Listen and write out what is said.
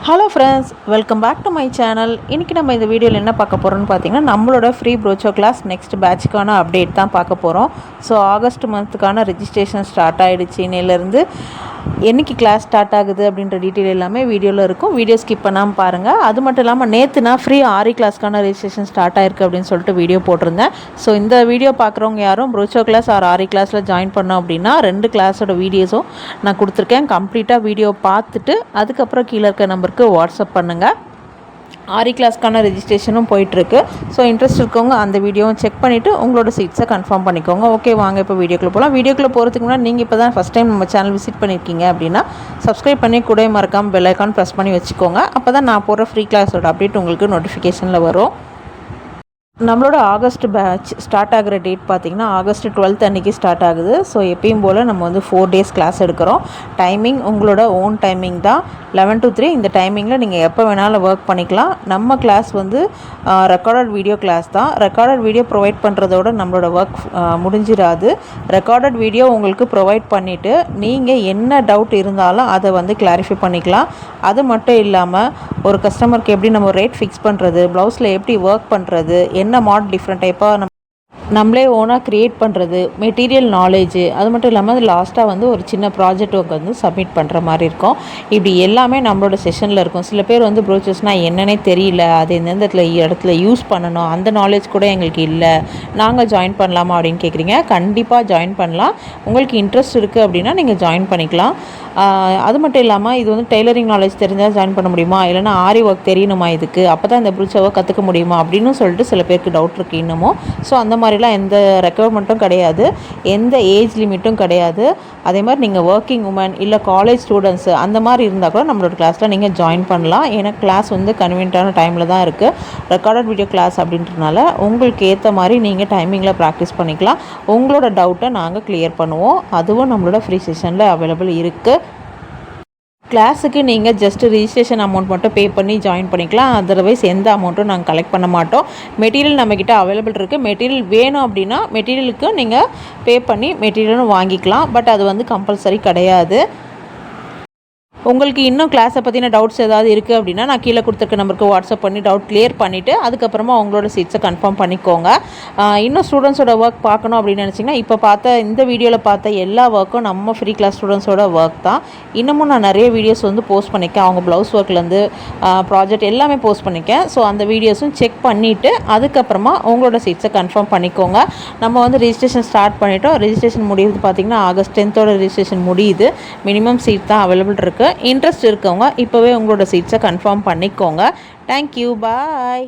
Hello friends, welcome back to my channel. இன்றைக்கி நம்ம இந்த வீடியோவில் என்ன பார்க்க போகிறோம்னு பார்த்தீங்கன்னா, நம்மளோட ஃப்ரீ ப்ரோச்சோ கிளாஸ் நெக்ஸ்ட் பேட்சுக்கான அப்டேட் தான் பார்க்க போகிறோம். ஸோ ஆகஸ்ட் மந்த்துக்கான ரெஜிஸ்ட்ரேஷன் ஸ்டார்ட் ஆகிடுச்சு. இன்னிலேருந்து என்றைக்கு கிளாஸ் ஸ்டார்ட் ஆகுது அப்படின்ற டீட்டெயில் எல்லாமே வீடியோவில் இருக்கும். வீடியோ ஸ்கிப் பண்ணாமல் பாருங்கள். அது மட்டும் இல்லாமல் நேற்று நான் ஃப்ரீ ஆரி கிளாஸ்க்கான ரெஜிஸ்ட்ரேஷன் ஸ்டார்ட் ஆயிருக்கு அப்படின்னு சொல்லிட்டு வீடியோ போட்டிருந்தேன். ஸோ இந்த வீடியோ பார்க்குறவங்க யாரும் ப்ரோச்சோ கிளாஸ் ஆரி கிளாஸில் ஜாயின் பண்ணோம் அப்படின்னா 2 கிளாஸோட வீடியோஸும் நான் கொடுத்துருக்கேன். கம்ப்ளீட்டாக வீடியோ பார்த்துட்டு அதுக்கப்புறம் கீழே இருக்க நம்பருக்கு வாட்ஸ்அப் பண்ணுங்கள். ஆரி கிளாஸ்க்கான ரெஜிஸ்ட்ரேஷனும் போயிட்டுருக்கு. ஸோ இன்ட்ரெஸ்ட் இருக்கவங்க அந்த வீடியோவும் செக் பண்ணிவிட்டு உங்களோட சீட்ஸை கன்ஃபார்ம் பண்ணிக்கோங்க. ஓகே, வாங்க இப்போ வீடியோக்குள்ளே போகலாம். வீடியோக்குள்ளே போகிறதுக்கு முன்னாடி நீங்கள் இப்போ தான் ஃபஸ்ட் டைம் நம்ம சேனல் விசிட் பண்ணியிருக்கீங்க அப்படின்னா சப்ஸ்கிரைப் பண்ணி கூட மறக்காமல் பெல் ஐக்கான் ப்ரெஸ் பண்ணி வச்சுக்கோங்க. அப்போ தான் நான் போடுற ஃப்ரீ கிளாஸோட அப்டேட் உங்களுக்கு நோட்டிஃபிகேஷனில் வரும். நம்மளோட ஆகஸ்ட் பேட்ச் ஸ்டார்ட் ஆகிற டேட் பார்த்திங்கன்னா ஆகஸ்ட் 12 அன்றைக்கி ஸ்டார்ட் ஆகுது. ஸோ எப்பயும் போல் நம்ம வந்து 4 days கிளாஸ் எடுக்கிறோம். டைமிங் உங்களோட ஓன் டைமிங் தான், 11 to 3. இந்த டைமிங்கில் நீங்கள் எப்போ வேணாலும் ஒர்க் பண்ணிக்கலாம். நம்ம கிளாஸ் வந்து ரெக்கார்டட் வீடியோ கிளாஸ் தான். ரெக்கார்டட் வீடியோ ப்ரொவைட் பண்ணுறதோட நம்மளோட ஒர்க் முடிஞ்சிடாது. ரெக்கார்டட் வீடியோ உங்களுக்கு ப்ரொவைட் பண்ணிவிட்டு நீங்கள் என்ன டவுட் இருந்தாலும் அதை வந்து கிளாரிஃபை பண்ணிக்கலாம். அது மட்டும் இல்லாமல் ஒரு கஸ்டமருக்கு எப்படி நம்ம ரேட் ஃபிக்ஸ் பண்ணுறது, ப்ளவுஸில் எப்படி ஒர்க் பண்ணுறது, என்ன மாடல் டிஃப்ரெண்ட் டைப்பாக நம்மளே ஓனாக க்ரியேட் பண்ணுறது, மெட்டீரியல் நாலேஜு, அது மட்டும் இல்லாமல் லாஸ்ட்டாக வந்து ஒரு சின்ன ப்ராஜெக்ட் ஒர்க் வந்து சப்மிட் பண்ணுற மாதிரி இருக்கும். இப்படி எல்லாமே நம்மளோட செஷனில் இருக்கும். சில பேர் வந்து ப்ரோச்சர்ஸ்னால் என்னன்னே தெரியல, அது எந்தெந்த இடத்துல யூஸ் பண்ணணும் அந்த நாலேஜ் கூட எங்களுக்கு இல்லை, நாங்கள் ஜாயின் பண்ணலாமா அப்படின்னு கேட்குறீங்க. கண்டிப்பாக ஜாயின் பண்ணலாம். உங்களுக்கு இன்ட்ரெஸ்ட் இருக்குது அப்படின்னா நீங்கள் ஜாயின் பண்ணிக்கலாம். அது மட்டும் இல்லாமல் இது வந்து டெய்லரிங் நாலேஜ் தெரிஞ்சால் ஜாயின் பண்ண முடியுமா, இல்லைனா ஆரி ஒர்க் தெரியணுமா, இதுக்கு அப்போ தான் இந்த ப்ரோச்சோவை கற்றுக்க முடியுமா அப்படின்னு சொல்லிட்டு சில பேருக்கு டவுட் இருக்குது இன்னமும். ஸோ அந்த மாதிரிலாம் எந்த ரெக்குவயர்மெண்ட்டும் கிடையாது, எந்த ஏஜ் லிமிட்டும் கிடையாது. அதே மாதிரி நீங்கள் ஒர்க்கிங் உமன் இல்லை காலேஜ் ஸ்டூடெண்ட்ஸு அந்த மாதிரி இருந்தால் கூட நம்மளோட கிளாஸில் நீங்கள் ஜாயின் பண்ணலாம். ஏன்னா கிளாஸ் வந்து கன்வீனியன்ட்டான டைமில் தான் இருக்குது. ரெக்கார்டட் வீடியோ கிளாஸ் அப்படின்றதுனால உங்களுக்கு ஏற்ற மாதிரி நீங்கள் டைமிங்கில் ப்ராக்டிஸ் பண்ணிக்கலாம். உங்களோட டவுட்டை நாங்கள் கிளியர் பண்ணுவோம். அதுவும் நம்மளோட ஃப்ரீ செஷனில் அவைலபிள் இருக்குது. கிளாஸுக்கு நீங்கள் ஜஸ்ட் ரிஜிஸ்ட்ரேஷன் அமௌண்ட் மட்டும் பே பண்ணி ஜாயின் பண்ணிக்கலாம். அதர்வைஸ் எந்த அமௌண்ட்டும் நாங்கள் கலெக்ட் பண்ண மாட்டோம். மெட்டீரியல் நம்மக்கிட்ட அவைலபிள் இருக்குது. மெட்டீரியல் வேணும் அப்படின்னா மெட்டீரியலுக்கு நீங்கள் பே பண்ணி மெட்டீரியலும் வாங்கிக்கலாம். பட் அது வந்து கம்பல்சரி கிடையாது. உங்களுக்கு இன்னும் கிளாஸை பற்றின டவுட்ஸ் ஏதாவது இருக்குது அப்படின்னா நான் கீழே கொடுத்துருக்க நம்பருக்கு வாட்ஸ்அப் பண்ணி டவுட் கிளியர் பண்ணிவிட்டு அதுக்கப்புறமா உங்களோட சீட்ஸை கன்ஃபார்ம் பண்ணிக்கோங்க. இன்னும் ஸ்டூடெண்ட்ஸோட ஒர்க் பார்க்கணும் அப்படின்னு நினச்சிங்கன்னா இப்போ இந்த வீடியோவில் பார்த்த எல்லா ஒர்க்கும் நம்ம ஃப்ரீ கிளாஸ் ஸ்டூடெண்ட்ஸோட ஒர்க் தான். இன்னமும் நான் நிறைய வீடியோஸ் வந்து போஸ்ட் பண்ணியிருக்கேன். அவங்க ப்ளவுஸ் ஒர்க்லேருந்து ப்ராஜெக்ட் எல்லாமே போஸ்ட் பண்ணியிருக்கேன். ஸோ அந்த வீடியோஸும் செக் பண்ணிவிட்டு அதுக்கப்புறமா உங்களோட சீட்ஸை கன்ஃபார்ம் பண்ணிக்கோங்க. நம்ம வந்து ரெஜிஸ்ட்ரேஷன் ஸ்டார்ட் பண்ணிட்டோம். ரெஜிஸ்ட்ரேஷன் முடியுது பார்த்திங்கன்னா ஆகஸ்ட் 10 ரெஜிஸ்ட்ரேஷன் முடியுது. மினிமம் சீட் தான் அவைலபிள் இருக்குது. இன்ட்ரெஸ்ட் இருக்கவங்க இப்போவே உங்களோட சீட்ஸை கன்ஃபார்ம் பண்ணிக்கோங்க. தேங்க்யூ, பாய்.